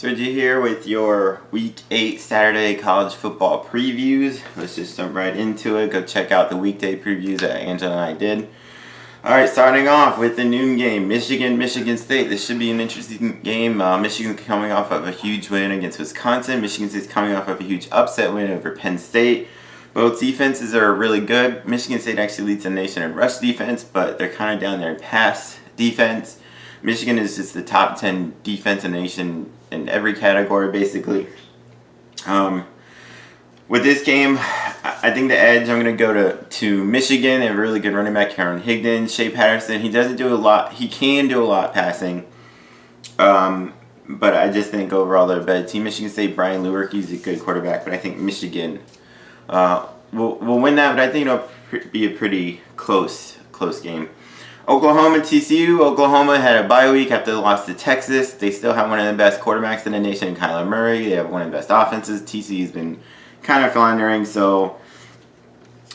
Sergio here with your Week 8 Saturday college football previews. Let's just jump right into it. Go check out the weekday previews that Angela and I did. Alright, starting off with the noon game, Michigan State. This should be an interesting game. Michigan coming off of a huge win against Wisconsin. Michigan State's coming off of a huge upset win over Penn State. Both defenses are really good. Michigan State actually leads the nation in rush defense, but they're kind of down there in pass defense. Michigan is just the top 10 defense in the nation in every category, basically. With this game, I think the edge, I'm going to go to Michigan. They have a really good running back, Karen Higdon. Shea Patterson, he doesn't do a lot. He can do a lot passing. But I just think overall they're a better team. Michigan State, Brian Lewerke's a good quarterback, but I think Michigan will win that, but I think it'll be a pretty close game. Oklahoma and TCU. Oklahoma had a bye week after the loss to Texas. They still have one of the best quarterbacks in the nation, Kyler Murray. They have one of the best offenses. TCU's been kind of floundering, so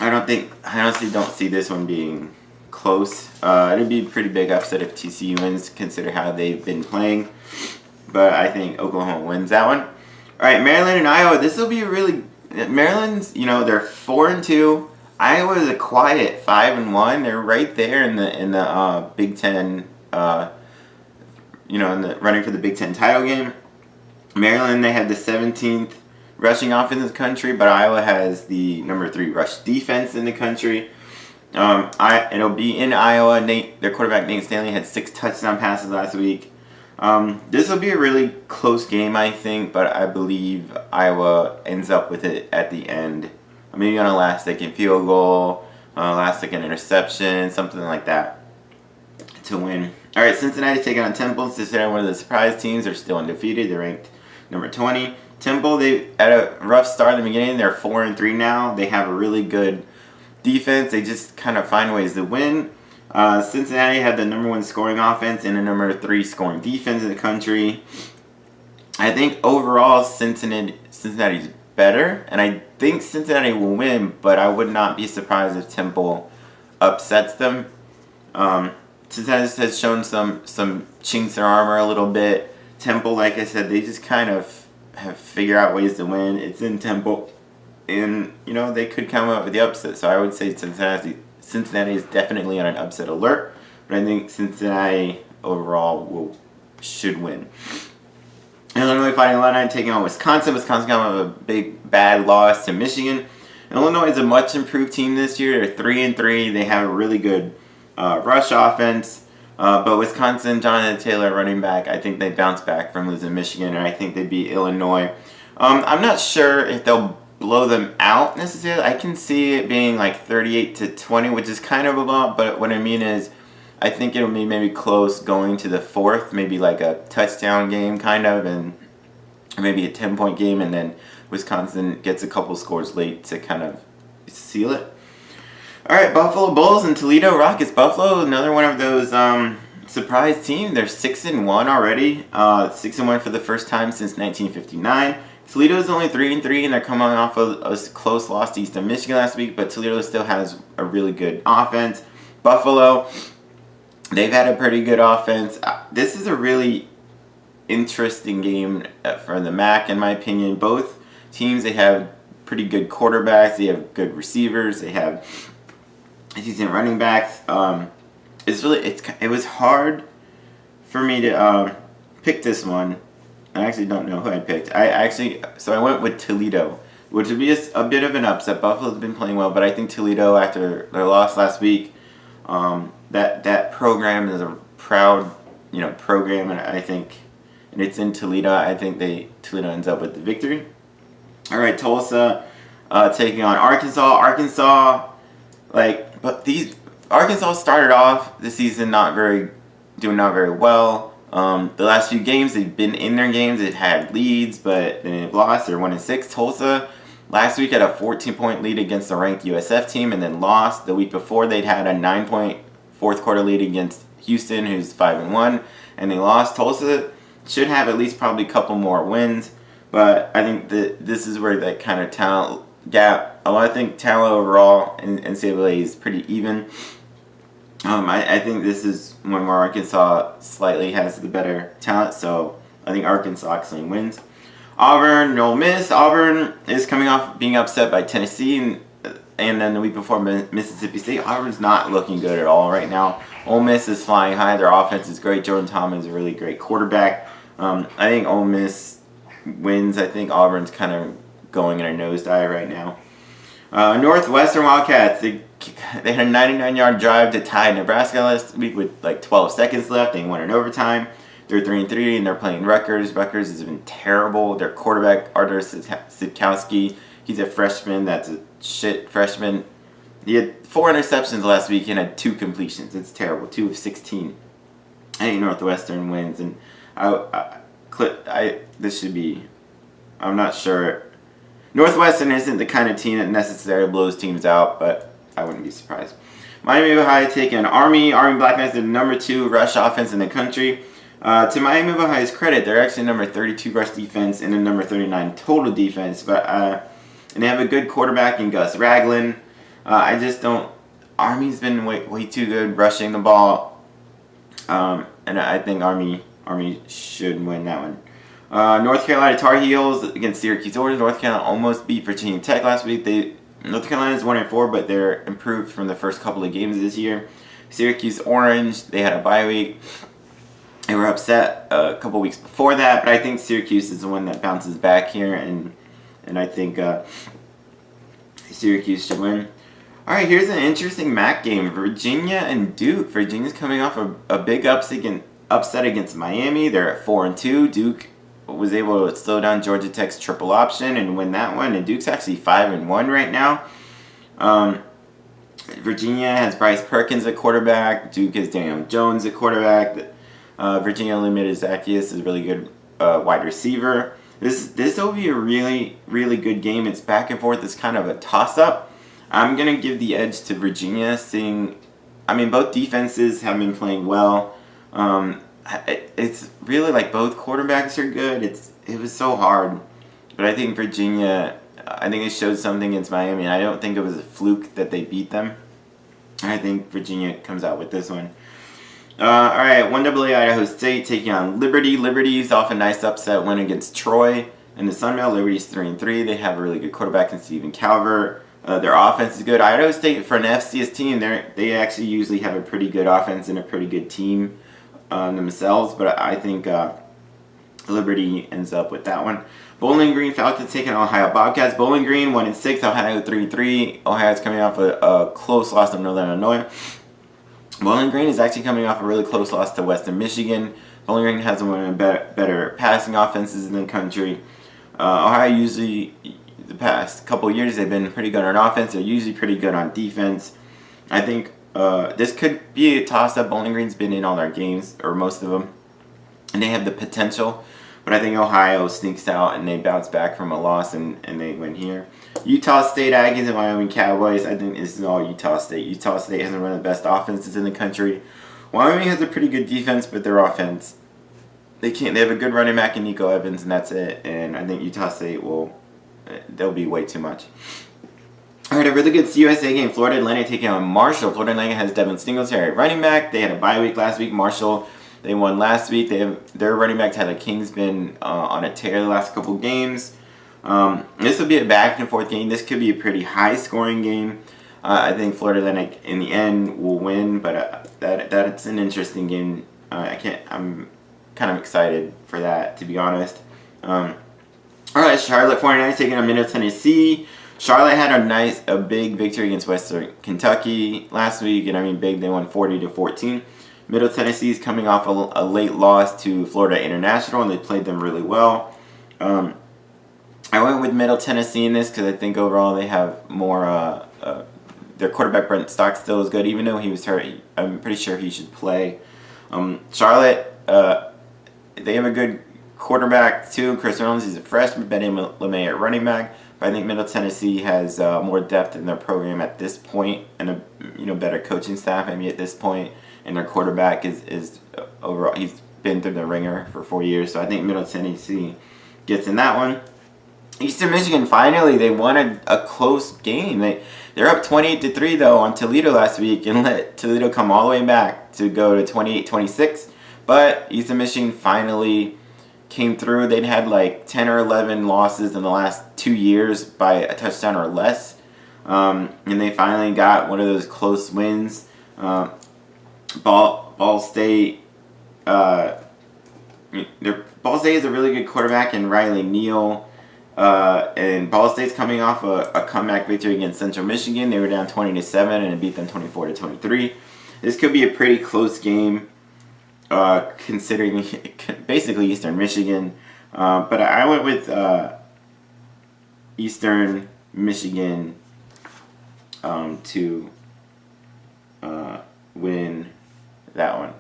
I honestly don't see this one being close. It'd be a pretty big upset if TCU wins, consider how they've been playing. But I think Oklahoma wins that one. All right, Maryland and Iowa. This will be a really Maryland's. They're 4-2. Iowa is a quiet 5-1. They're right there in the Big Ten. In the running for the Big Ten title game. Maryland, they have the 17th rushing offense in the country, but Iowa has the number 3 rush defense in the country. It'll be in Iowa. Their quarterback Nate Stanley had 6 touchdown passes last week. This will be a really close game, I think, but I believe Iowa ends up with it at the end. Maybe on a last-second field goal, last-second interception, something like that to win. All right, Cincinnati taking on Temple. Cincinnati, one of the surprise teams. They're still undefeated. They're ranked number 20. Temple, they had a rough start in the beginning. They're 4-3 now. They have a really good defense. They just kind of find ways to win. Cincinnati had the number 1 scoring offense and the number 3 scoring defense in the country. I think overall Cincinnati's better, and I think Cincinnati will win, but I would not be surprised if Temple upsets them. Cincinnati has shown some chinks in their armor a little bit. Temple, like I said, they just kind of have figured out ways to win. It's in Temple, and they could come up with the upset. So I would say Cincinnati is definitely on an upset alert, but I think Cincinnati overall should win. Illinois Fighting Illini taking on Wisconsin. Wisconsin got a big bad loss to Michigan. Illinois is a much improved team this year. They're 3-3. They have a really good rush offense. But Wisconsin, Jonathan Taylor, running back, I think they bounce back from losing Michigan, and I think they beat Illinois. I'm not sure if they'll blow them out necessarily. I can see it being like 38-20, which is kind of a lot, but what I mean is I think it'll be maybe close going to the 4th, maybe like a touchdown game kind of, and maybe a 10-point game, and then Wisconsin gets a couple scores late to kind of seal it. All right, Buffalo Bulls and Toledo Rockets. Buffalo, another one of those surprise teams. They're 6-1 already, 6-1 for the first time since 1959. Toledo's only 3-3, and they're coming off a close loss to Eastern Michigan last week, but Toledo still has a really good offense. Buffalo, they've had a pretty good offense. This is a really interesting game for the MAC, in my opinion. Both teams, they have pretty good quarterbacks. They have good receivers. They have decent running backs. It was hard for me to pick this one. I actually don't know who I picked. So I went with Toledo, which would be a bit of an upset. Buffalo's been playing well, but I think Toledo, after their loss last week, that program is a proud, program, and I think, and it's in Toledo. I think Toledo ends up with the victory. All right, Tulsa taking on Arkansas. Arkansas started off the season doing not very well. The last few games, they've been in their games. They've had leads, but then they've lost. They're 1-6. Tulsa last week had a 14-point lead against the ranked USF team and then lost. The week before, they'd had a 9-point fourth quarter lead against Houston, who's 5-1, and they lost. Tulsa should have at least probably a couple more wins, but I think that this is where that kind of talent gap. I think talent overall in NCAA is pretty even. I think this is one where Arkansas slightly has the better talent, so I think Arkansas actually wins. Auburn and Ole Miss. Auburn is coming off being upset by Tennessee, and then the week before Mississippi State. Auburn's not looking good at all right now. Ole Miss is flying high. Their offense is great. Jordan Thomas is a really great quarterback. I think Ole Miss wins. I think Auburn's kind of going in a nosedive right now. Northwestern Wildcats. They had a 99-yard drive to tie Nebraska last week with like 12 seconds left. They won in overtime. They're 3-3, and they're playing Rutgers. Rutgers has been terrible. Their quarterback, Artur Sitkowski, he's a freshman. That's a shit freshman. He had 4 interceptions last week and had 2 completions. It's terrible. 2 of 16. I think Northwestern wins, and this should be. I'm not sure. Northwestern isn't the kind of team that necessarily blows teams out, but I wouldn't be surprised. Miami of Ohio taking Army. Army Black Knights are the number 2 rush offense in the country. To Miami of Ohio's credit, they're actually number 32 rush defense and the number 39 total defense. But and they have a good quarterback in Gus Ragland. I just don't. Army's been way too good rushing the ball, and I think Army should win that one. North Carolina Tar Heels against Syracuse Orange. North Carolina almost beat Virginia Tech last week. North Carolina is 1-4, but they're improved from the first couple of games this year. Syracuse Orange, they had a bye week. They were upset a couple weeks before that, but I think Syracuse is the one that bounces back here, and I think Syracuse should win. All right, here's an interesting MAC game: Virginia and Duke. Virginia's coming off a big upset against Miami. They're at 4-2. Duke was able to slow down Georgia Tech's triple option and win that one, and Duke's actually 5-1 right now. Virginia has Bryce Perkins at quarterback. Duke has Daniel Jones at quarterback. Virginia limited Zacchaeus is a really good wide receiver. This will be a really, really good game. It's back and forth. It's kind of a toss-up. I'm going to give the edge to Virginia, both defenses have been playing well. It's really like both quarterbacks are good. It was so hard. But I think Virginia, they showed something against Miami, and I don't think it was a fluke that they beat them. I think Virginia comes out with this one. Alright, 1AA Idaho State taking on Liberty. Liberty's off a nice upset win against Troy. In the Sun Belt, Liberty's 3-3. They have a really good quarterback in Stephen Calvert. Their offense is good. Idaho State, for an FCS team, they actually usually have a pretty good offense and a pretty good team themselves. But I think Liberty ends up with that one. Bowling Green Falcons taking on Ohio Bobcats. Bowling Green 1-6. Ohio 3-3. Ohio's coming off a close loss to Northern Illinois. Bowling Green is actually coming off a really close loss to Western Michigan. Bowling Green has one of the better passing offenses in the country. Ohio usually, the past couple of years, they've been pretty good on offense. They're usually pretty good on defense. I think this could be a toss-up. Bowling Green's been in all their games, or most of them, and they have the potential. But I think Ohio sneaks out and they bounce back from a loss and they win here. Utah State Aggies and Wyoming Cowboys. I think this is all Utah State. Utah State has one of the best offenses in the country. Wyoming has a pretty good defense, but their offense, they have a good running back in Nico Evans, and that's it. And I think Utah State they'll be way too much. All right, a really good CUSA game. Florida Atlantic taking on Marshall. Florida Atlantic has Devin Singletary at running back. They had a bye week last week. Marshall, they won last week. Their running back Tyler King's been on a tear the last couple games. This will be a back and forth game. This could be a pretty high scoring game. I think Florida Atlantic in the end will win, but that's an interesting game. I'm kind of excited for that, to be honest. All right, Charlotte 49ers taking on Middle Tennessee. Charlotte had a big victory against Western Kentucky last week, and big. They won 40-14. Middle Tennessee is coming off a late loss to Florida International, and they played them really well. I went with Middle Tennessee in this because I think overall they have more. Their quarterback Brent Stockstill is good, even though he was hurt. I'm pretty sure he should play. Charlotte, they have a good quarterback too. Chris Reynolds, he's a freshman. Ben LeMay at running back. But I think Middle Tennessee has more depth in their program at this point, and a better coaching staff maybe at this point. And their quarterback is overall, he's been through the ringer for 4 years. So I think Middle Tennessee gets in that one. Eastern Michigan, finally, they won a close game. They're up 28-3 though on Toledo last week, and let Toledo come all the way back to go to 28-26. But Eastern Michigan finally came through. They'd had like 10 or 11 losses in the last 2 years by a touchdown or less. And they finally got one of those close wins. Ball State, Ball State is a really good quarterback in Riley Neal. And Ball State's coming off a comeback victory against Central Michigan. They were down 20-7 and it beat them 24-23. This could be a pretty close game, considering basically Eastern Michigan. But I went with Eastern Michigan to win that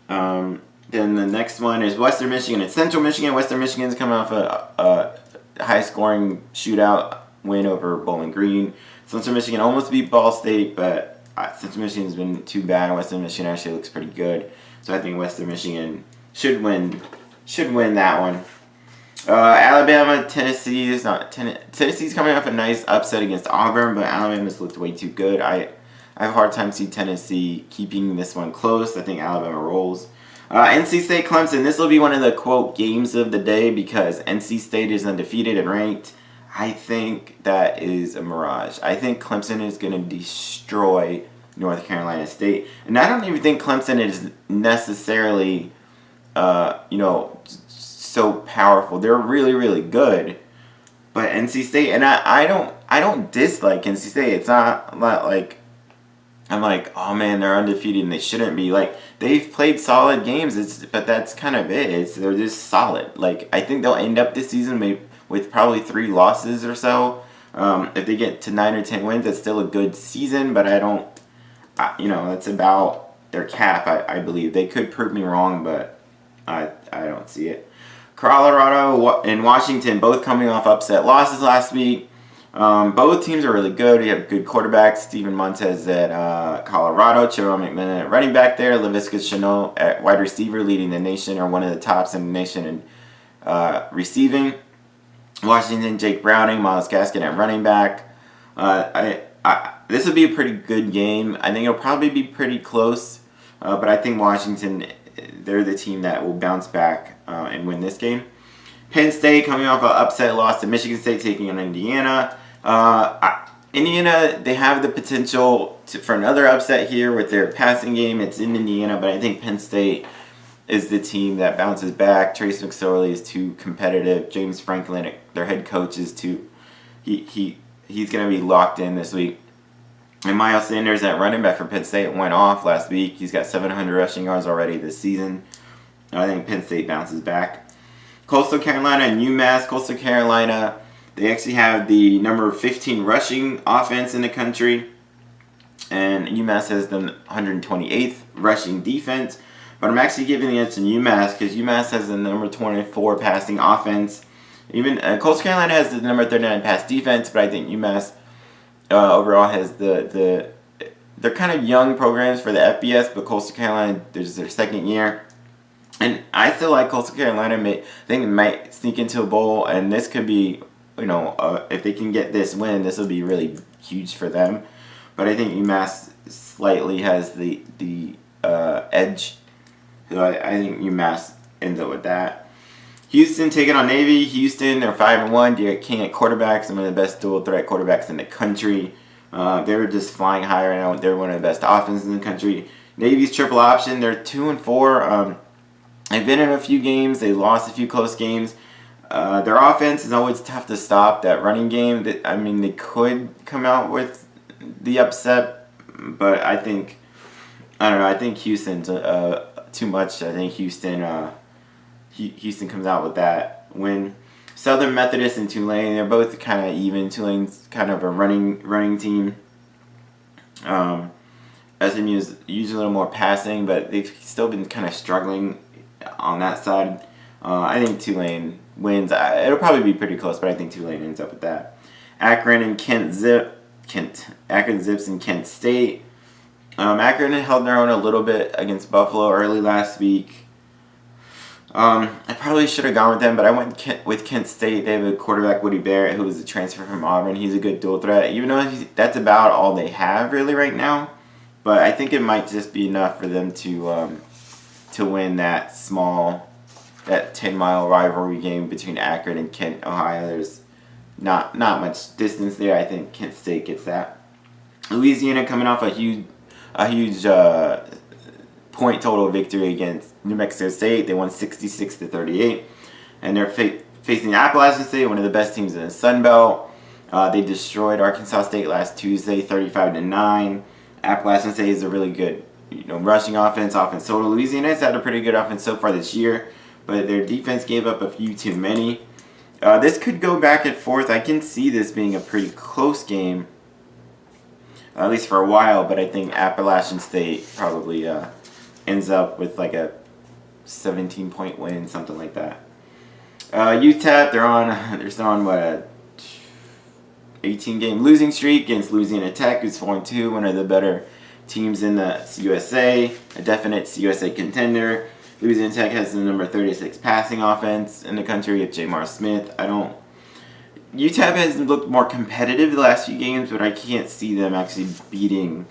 one. Then the next one is Western Michigan and Central Michigan. Western Michigan's coming off a high-scoring shootout win over Bowling Green. Central Michigan almost beat Ball State, but Central Michigan's been too bad. Western Michigan actually looks pretty good, so I think Western Michigan should win that one. Alabama, Tennessee is not Tennessee's coming off a nice upset against Auburn, but Alabama's looked way too good. I have a hard time seeing Tennessee keeping this one close. I think Alabama rolls. NC State, Clemson. This will be one of the, quote, games of the day because NC State is undefeated and ranked. I think that is a mirage. I think Clemson is going to destroy North Carolina State. And I don't even think Clemson is necessarily, so powerful. They're really, really good. But NC State, and I don't dislike NC State. It's not like I'm like, oh man, they're undefeated and they shouldn't be. Like, they've played solid games, but that's kind of it. They're just solid. Like, I think they'll end up this season with probably 3 losses or so. If they get to 9 or 10 wins, that's still a good season, but that's about their cap, I believe. They could prove me wrong, but I don't see it. Colorado and Washington both coming off upset losses last week. Both teams are really good. You have good quarterbacks. Steven Montez at Colorado, Jerome McMillan at running back there, Laviska Shenault at wide receiver, leading the nation, or one of the tops in the nation in receiving. Washington, Jake Browning, Myles Gaskin at running back. This will be a pretty good game. I think it'll probably be pretty close, but I think Washington, they're the team that will bounce back and win this game. Penn State coming off an upset loss to Michigan State, taking on Indiana. Indiana, they have the potential for another upset here with their passing game. It's in Indiana, but I think Penn State is the team that bounces back. Trace McSorley is too competitive. James Franklin, their head coach, is too. He's going to be locked in this week. And Miles Sanders at running back for Penn State went off last week. He's got 700 rushing yards already this season. I think Penn State bounces back. Coastal Carolina and UMass. Coastal Carolina, they actually have the number 15 rushing offense in the country. And UMass has the 128th rushing defense. But I'm actually giving the edge to UMass because UMass has the number 24 passing offense. Even Coastal Carolina has the number 39 pass defense, but I think UMass overall has they're kind of young programs for the FBS, but Coastal Carolina, this is their second year. And I feel like Coastal Carolina might sneak into a bowl, and this could be, if they can get this win, this will be really huge for them. But I think UMass slightly has the edge. So I think UMass ends up with that. Houston taking on Navy. Houston, they're 5-1. Derek King at quarterback, some of the best dual threat quarterbacks in the country. They're just flying high right now. They're one of the best offenses in the country. Navy's triple option. They're 2-4. They've been in a few games. They lost a few close games. Their offense is always tough to stop. That running game, they could come out with the upset, but I think Houston's too much. I think Houston comes out with that win. Southern Methodist and Tulane, they're both kind of even. Tulane's kind of a running team. SMU is usually a little more passing, but they've still been kind of struggling on that side. I think Tulane wins. It'll probably be pretty close, but I think Tulane ends up with that. Akron and Akron Zips and Kent State. Akron held their own a little bit against Buffalo early last week. I probably should have gone with them, but I went with Kent State. They have a quarterback, Woody Barrett, who was a transfer from Auburn. He's a good dual threat, even though that's about all they have really right now. But I think it might just be enough for them to win that small that 10-mile rivalry game between Akron and Kent, Ohio. There's not much distance there. I think Kent State gets that. Louisiana coming off a huge point total victory against New Mexico State. They won 66-38, and they're facing Appalachian State, one of the best teams in the Sun Belt. They destroyed Arkansas State last Tuesday, 35-9. Appalachian State is a really good, rushing offense total. Louisiana's had a pretty good offense so far this year, but their defense gave up a few too many. This could go back and forth. I can see this being a pretty close game, at least for a while, but I think Appalachian State probably ends up with like a 17-point win, something like that. UTEP, they're still on what, a 18-game losing streak against Louisiana Tech, who's 4-2, one of the better teams in the CUSA, a definite CUSA contender. Louisiana Tech has the number 36 passing offense in the country with Jamar Smith. UTEP has looked more competitive the last few games, but I can't see them actually beating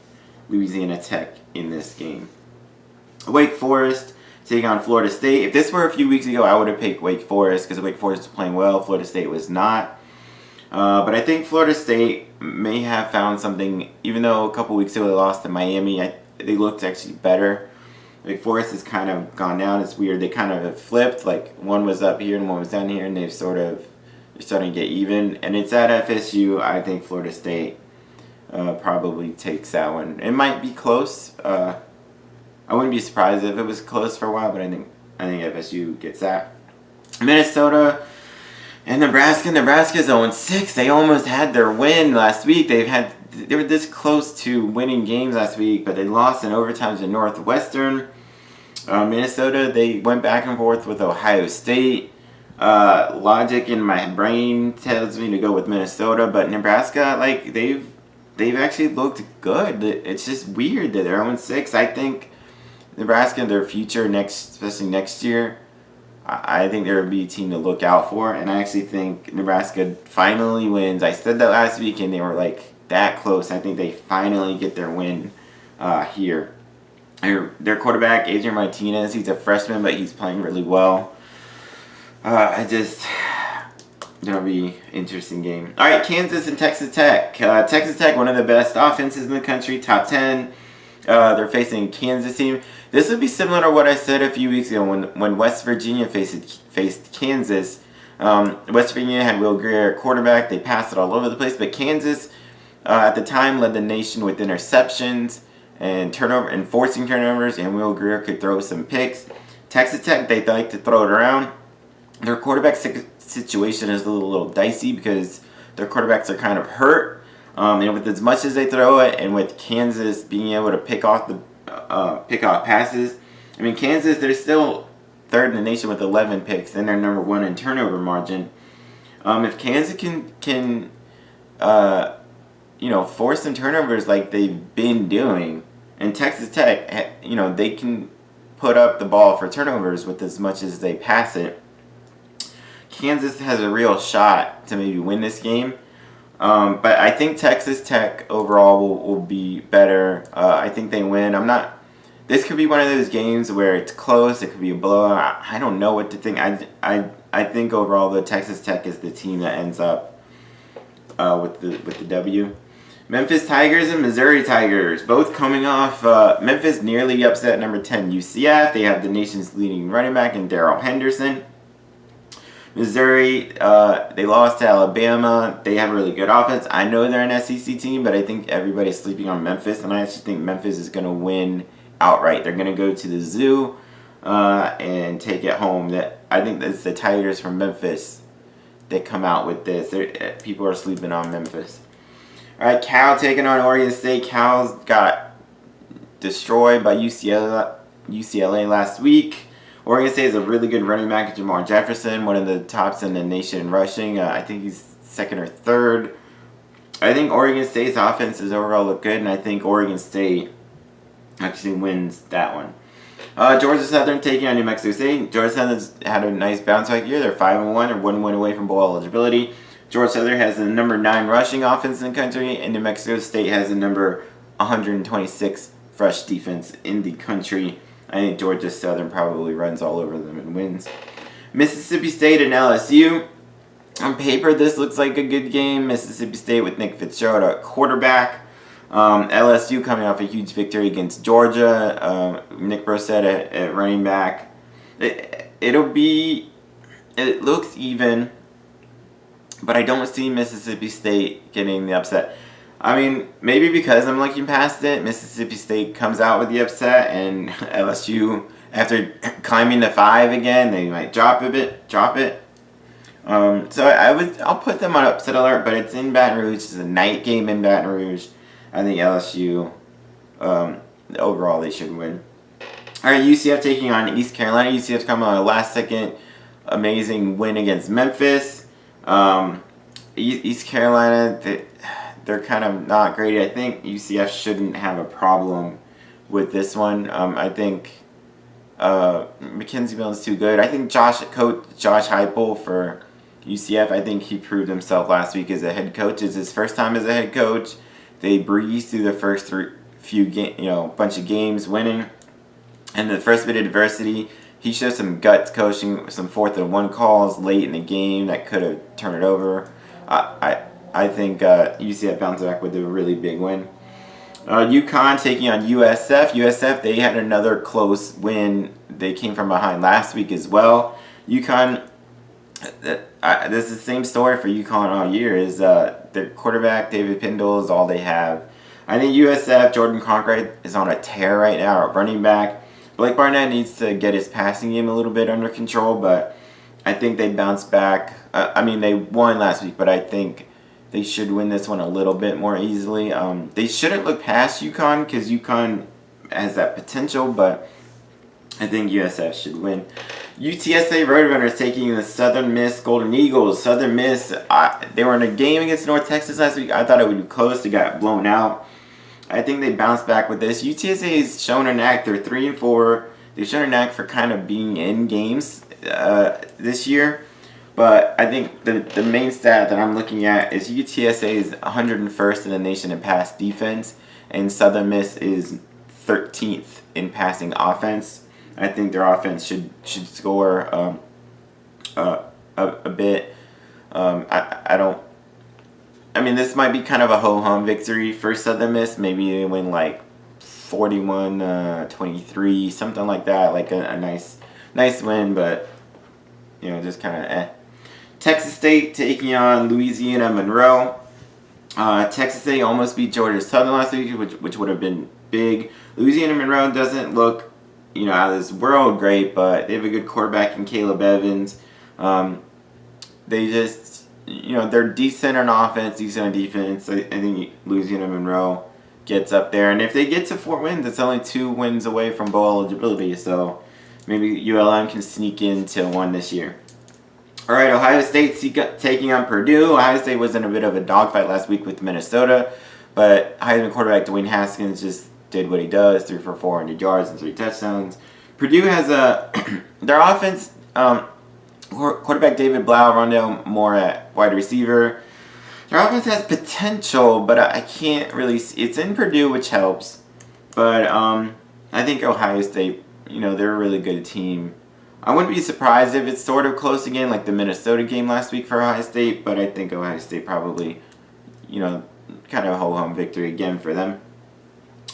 Louisiana Tech in this game. Wake Forest taking on Florida State. If this were a few weeks ago, I would have picked Wake Forest because Wake Forest was playing well. Florida State was not. But I think Florida State may have found something, even though a couple weeks ago they lost to Miami. They looked actually better. Wake Forest has kind of gone down. It's weird. They kind of have flipped. Like, one was up here and one was down here, and they're starting to get even. And it's at FSU. I think Florida State probably takes that one. It might be close. I wouldn't be surprised if it was close for a while, but I think FSU gets that. Minnesota and Nebraska. Nebraska's 0-6. They almost had their win last week. They were this close to winning games last week, but they lost in overtime to Northwestern. Minnesota, they went back and forth with Ohio State. Logic in my brain tells me to go with Minnesota, but Nebraska, like, they've actually looked good. It's just weird that they're 0-6. I think Nebraska, their future especially next year, I think there would be a team to look out for, and I actually think Nebraska finally wins. I said that last week, and they were like that close. I think they finally get their win here. Their quarterback, Adrian Martinez, he's a freshman, but he's playing really well. It'll be an interesting game. All right, Kansas and Texas Tech. Texas Tech, one of the best offenses in the country, top 10. They're facing a Kansas team. This would be similar to what I said a few weeks ago when West Virginia faced Kansas. West Virginia had Will Grier at quarterback. They passed it all over the place, but Kansas at the time led the nation with interceptions and forcing turnovers, and Will Grier could throw some picks. Texas Tech, they like to throw it around. Their quarterback situation is a little dicey because their quarterbacks are kind of hurt. And with as much as they throw it, and with Kansas being able to pick off passes, I mean, Kansas, they're still third in the nation with 11 picks, and they're number 1 in turnover margin. If Kansas can force some turnovers like they've been doing, and Texas Tech, they can put up the ball for turnovers with as much as they pass it, Kansas has a real shot to maybe win this game. But I think Texas Tech overall will be better. I think they win. This could be one of those games where it's close. It could be a blowout. I don't know what to think. I think overall the Texas Tech is the team that ends up with the W. Memphis Tigers and Missouri Tigers, both coming off. Memphis nearly upset number 10 UCF. They have the nation's leading running back in Darrell Henderson. Missouri, they lost to Alabama. They have a really good offense. I know they're an SEC team, but I think everybody's sleeping on Memphis, and I actually think Memphis is going to win outright. They're going to go to the zoo and take it home. I think that's the Tigers from Memphis that come out with this. People are sleeping on Memphis. All right, Cal taking on Oregon State. Cal's got destroyed by UCLA last week. Oregon State is a really good running back, Jamar Jefferson, one of the tops in the nation in rushing. I think he's second or third. I think Oregon State's offenses overall look good, and I think Oregon State actually wins that one. Georgia Southern taking on New Mexico State. Georgia Southern's had a nice bounce back year. They're 5-1, or 1 win away from bowl eligibility. Georgia Southern has the number 9 rushing offense in the country, and New Mexico State has the number 126 rush defense in the country. I think Georgia Southern probably runs all over them and wins. Mississippi State and LSU. On paper, this looks like a good game. Mississippi State with Nick Fitzgerald at quarterback. LSU coming off a huge victory against Georgia. Nick Brossette at running back. It looks even, but I don't see Mississippi State getting the upset. I mean, maybe because I'm looking past it, Mississippi State comes out with the upset, and LSU, after climbing to 5 again, they might drop it. So I'll put them on upset alert, but it's in Baton Rouge. It's a night game in Baton Rouge. I think LSU, overall, they should win. All right, UCF taking on East Carolina. UCF coming on a last-second amazing win against Memphis. East Carolina, they're kind of not great. I think UCF shouldn't have a problem with this one. I think Mackenzie Milton's too good. I think Josh Heupel for UCF, I think he proved himself last week as a head coach. It's his first time as a head coach. They breezed through the first bunch of games winning. And the first bit of adversity, he showed some guts coaching, some 4th and 1 calls late in the game that could have turned it over. I think UCF bounced back with a really big win. UConn taking on USF. USF, they had another close win. They came from behind last week as well. UConn, this is the same story for UConn all year. Is their quarterback, David Pindle, is all they have. I think USF, Jordan Conrad is on a tear right now at running back. Blake Barnett needs to get his passing game a little bit under control, but I think they bounce back. They won last week, but I think they should win this one a little bit more easily. They shouldn't look past UConn because UConn has that potential, but I think USF should win. UTSA Roadrunners taking the Southern Miss Golden Eagles. Southern Miss, they were in a game against North Texas last week. I thought it would be close. They got blown out. I think they bounced back with this. UTSA has shown a knack. They're 3-4. They've shown a knack for kind of being in games this year. But I think the main stat that I'm looking at is UTSA is 101st in the nation in pass defense, and Southern Miss is 13th in passing offense. I think their offense should score a bit. This might be kind of a ho-hum victory for Southern Miss. Maybe they win like 41-23, something like that. Like a nice win, but just kind of eh. Texas State taking on Louisiana Monroe. Texas State almost beat Georgia Southern last week, which would have been big. Louisiana Monroe doesn't look out of this world great, but they have a good quarterback in Caleb Evans. They just, they're decent on offense, decent on defense. I think Louisiana Monroe gets up there. And if they get to 4 wins, it's only 2 wins away from bowl eligibility. So maybe ULM can sneak into 1 this year. All right, Ohio State taking on Purdue. Ohio State was in a bit of a dogfight last week with Minnesota, but Heisman quarterback Dwayne Haskins just did what he does, threw for 400 yards and 3 touchdowns. Purdue has their offense, quarterback David Blau, Rondell Moore at wide receiver. Their offense has potential, but I can't really see. It's in Purdue, which helps. But I think Ohio State, they're a really good team. I wouldn't be surprised if it's sort of close again, like the Minnesota game last week for Ohio State, but I think Ohio State probably, kind of a ho-hum victory again for them.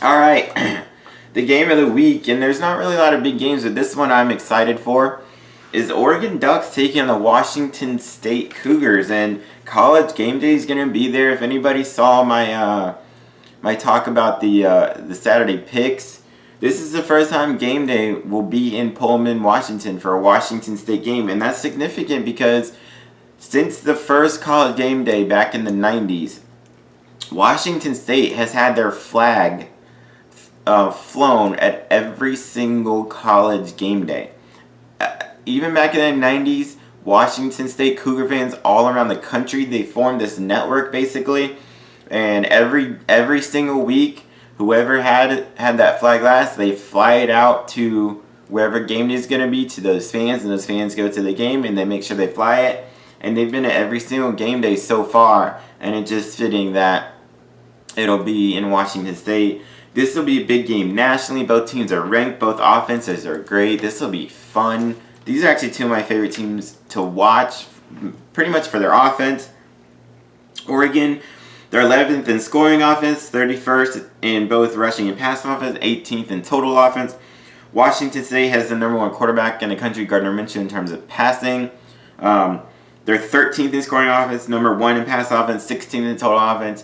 All right, the game of the week, and there's not really a lot of big games, but this one I'm excited for, is Oregon Ducks taking on the Washington State Cougars, and College Game Day is going to be there. If anybody saw my talk about the Saturday picks, this is the first time Game Day will be in Pullman, Washington for a Washington State game, and that's significant because since the first College Game Day back in the 90s, Washington State has had their flag flown at every single College Game Day. Even back in the 90s, Washington State Cougar fans all around the country, they formed this network basically, and every single week, whoever had that flag last, they fly it out to wherever game day is going to be to those fans, and those fans go to the game and they make sure they fly it. And they've been at every single game day so far, and it's just fitting that it'll be in Washington State. This will be a big game nationally. Both teams are ranked. Both offenses are great. This will be fun. These are actually two of my favorite teams to watch, pretty much for their offense. Oregon, they're 11th in scoring offense, 31st in both rushing and passing offense, 18th in total offense. Washington State has the number 1 quarterback in the country, Gardner Minshew, in terms of passing. They're 13th in scoring offense, number 1 in pass offense, 16th in total offense.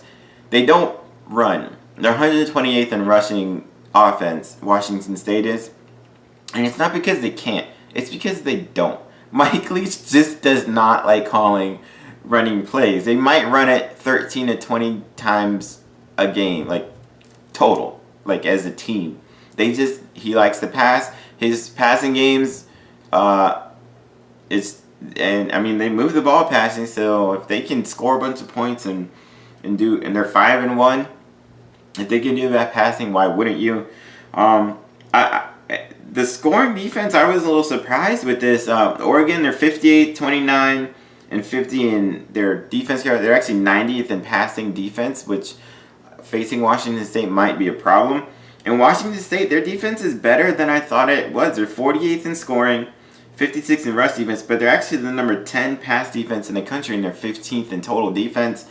They don't run. They're 128th in rushing offense, Washington State is. And it's not because they can't. It's because they don't. Mike Leach just does not like calling running plays. They might run it 13 to 20 times a game, like total, like as a team. He likes to pass. His passing games, they move the ball passing, so if they can score a bunch of points and they're 5-1, if they can do that passing, why wouldn't you? The scoring defense, I was a little surprised with this. Oregon, they're 58, 29, and 50 in their defense. They're actually 90th in passing defense, which facing Washington State might be a problem. And Washington State, their defense is better than I thought it was. They're 48th in scoring, 56th in rush defense, but they're actually the number 10 pass defense in the country, and they're 15th in total defense.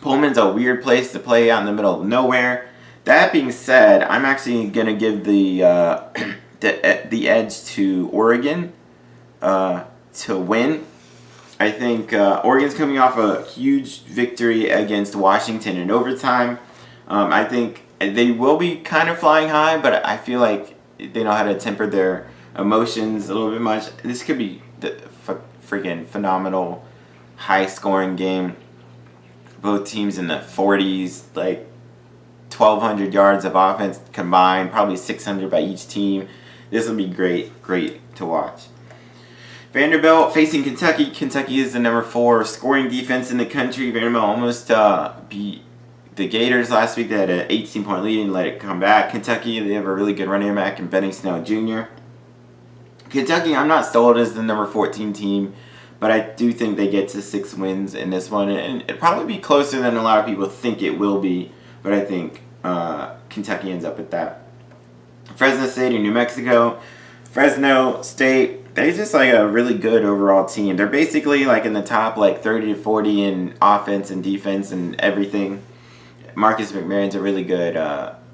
Pullman's a weird place to play out in the middle of nowhere. That being said, I'm actually going to give the edge to Oregon to win. I think Oregon's coming off a huge victory against Washington in overtime. I think they will be kind of flying high, but I feel like they know how to temper their emotions a little bit much. This could be the freaking phenomenal high-scoring game. Both teams in the 40s, like 1,200 yards of offense combined, probably 600 by each team. This will be great to watch. Vanderbilt facing Kentucky. Kentucky is the number 4 scoring defense in the country. Vanderbilt almost beat the Gators last week. They had an 18-point lead and let it come back. Kentucky, they have a really good running back in Benny Snell Jr. Kentucky, I'm not sold as the number 14 team, but I do think they get to 6 wins in this one. And it'll probably be closer than a lot of people think it will be, but I think Kentucky ends up with that. Fresno State in New Mexico. Fresno State, they're just like a really good overall team. They're basically like in the top like 30 to 40 in offense and defense and everything. Marcus McMahon's a really good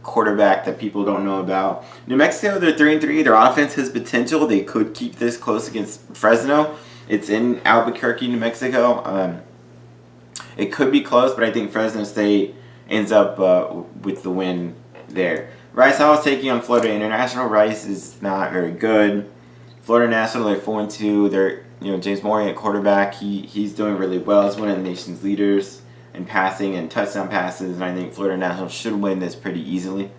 quarterback that people don't know about. New Mexico, they're 3-3. Their offense has potential. They could keep this close against Fresno. It's in Albuquerque, New Mexico. It could be close, but I think Fresno State ends up with the win there. Rice Hall is taking on Florida International. Rice is not very good. Florida National, they're 4-2. They're James Morgan at quarterback. He's doing really well. He's one of the nation's leaders in passing and touchdown passes, and I think Florida National should win this pretty easily.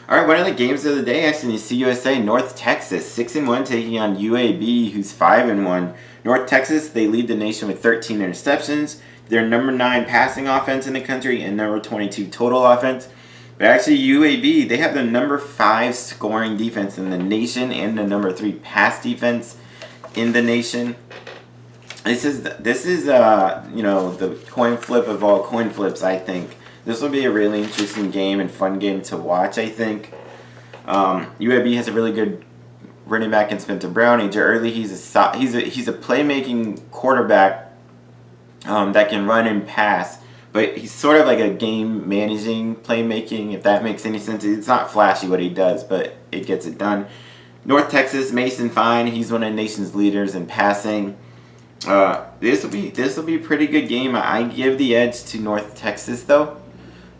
All right, one of the games of the day actually is CUSA North Texas, 6-1, taking on UAB, who's 5-1. North Texas, they lead the nation with 13 interceptions. They're number 9 passing offense in the country and number 22 total offense. But actually, UAB, they have the number 5 scoring defense in the nation and the number 3 pass defense in the nation. This is the coin flip of all coin flips, I think. This will be a really interesting game and fun game to watch, I think. UAB has a really good running back in Spencer Brown. AJ Early, he's a playmaking quarterback that can run and pass. But he's sort of like a game-managing playmaking, if that makes any sense. It's not flashy what he does, but it gets it done. North Texas, Mason Fine, he's one of the nation's leaders in passing. This will be a pretty good game. I give the edge to North Texas, though.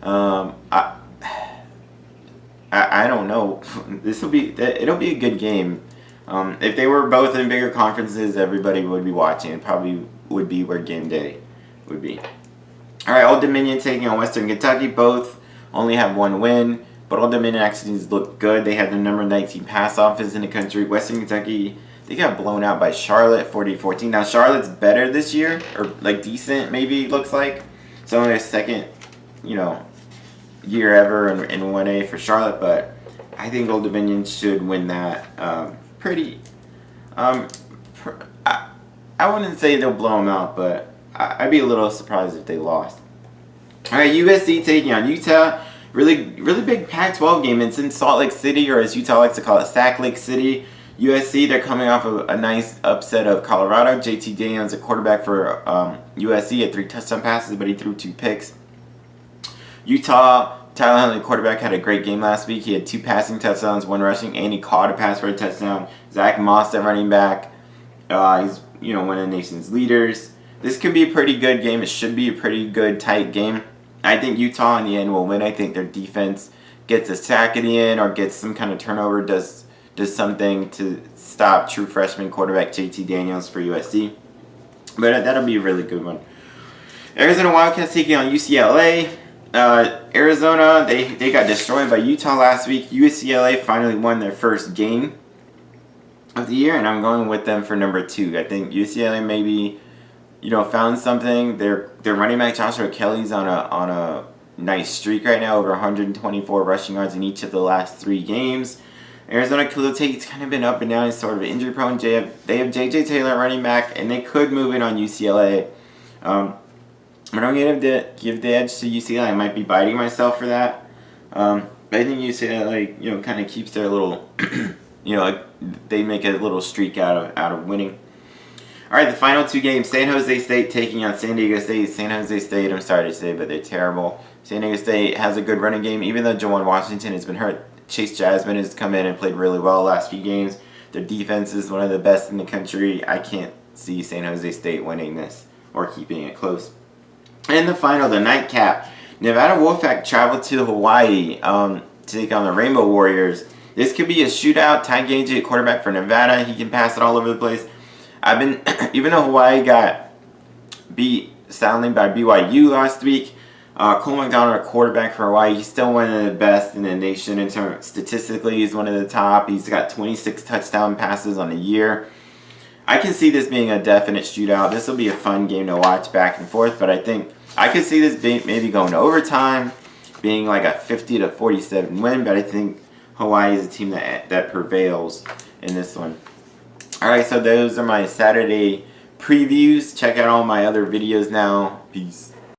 I don't know. It'll be a good game. If they were both in bigger conferences, everybody would be watching. It probably would be where game day would be. All right, Old Dominion taking on Western Kentucky. Both only have 1 win, but Old Dominion actually look good. They have the number 19 pass offense in the country. Western Kentucky, they got blown out by Charlotte, 40-14. Now Charlotte's better this year, or like decent, maybe looks like. It's only their second, year ever in 1A for Charlotte, but I think Old Dominion should win that pretty. I wouldn't say they'll blow them out, but I'd be a little surprised if they lost. All right, USC taking on Utah. Really big Pac-12 game. It's in Salt Lake City, or as Utah likes to call it, Sack Lake City. USC, they're coming off of a nice upset of Colorado. JT Daniels, a quarterback for USC, had 3 touchdown passes, but he threw 2 picks. Utah, Tyler Huntley, quarterback, had a great game last week. He had 2 passing touchdowns, 1 rushing, and he caught a pass for a touchdown. Zach Moss, at running back, he's one of the nation's leaders. This could be a pretty good game. It should be a pretty good, tight game. I think Utah in the end will win. I think their defense gets a sack at the end or gets some kind of turnover, does something to stop true freshman quarterback JT Daniels for USC. But that'll be a really good one. Arizona Wildcats taking on UCLA. Arizona, they got destroyed by Utah last week. UCLA finally won their first game of the year, and I'm going with them for number 2. I think UCLA maybe, found something. Their running back Joshua Kelly's on a nice streak right now, over 124 rushing yards in each of the last 3 games. Arizona Khalil-Tate's kind of been up and down. He's sort of injury prone. They have J.J. Taylor running back, and they could move it on UCLA. But I'm going to give the edge to UCLA. I might be biting myself for that. But I think UCLA, kind of keeps their little, they make a little streak out of winning. All right, the final 2 games. San Jose State taking on San Diego State. San Jose State, I'm sorry to say, but they're terrible. San Diego State has a good running game, even though Jawan Washington has been hurt. Chase Jasmine has come in and played really well the last few games. Their defense is one of the best in the country. I can't see San Jose State winning this or keeping it close. And the final, the nightcap. Nevada Wolfpack traveled to Hawaii to take on the Rainbow Warriors. This could be a shootout. Ty Gage, quarterback for Nevada. He can pass it all over the place. Even though Hawaii got beat soundly by BYU last week, Cole McDonald, a quarterback for Hawaii, he's still one of the best in the nation in terms statistically. He's one of the top. He's got 26 touchdown passes on the year. I can see this being a definite shootout. This will be a fun game to watch back and forth, but I think I could see this maybe going to overtime, being like a 50-47 win, but I think Hawaii is a team that prevails in this one. Alright, so those are my Saturday previews. Check out all my other videos now. Peace.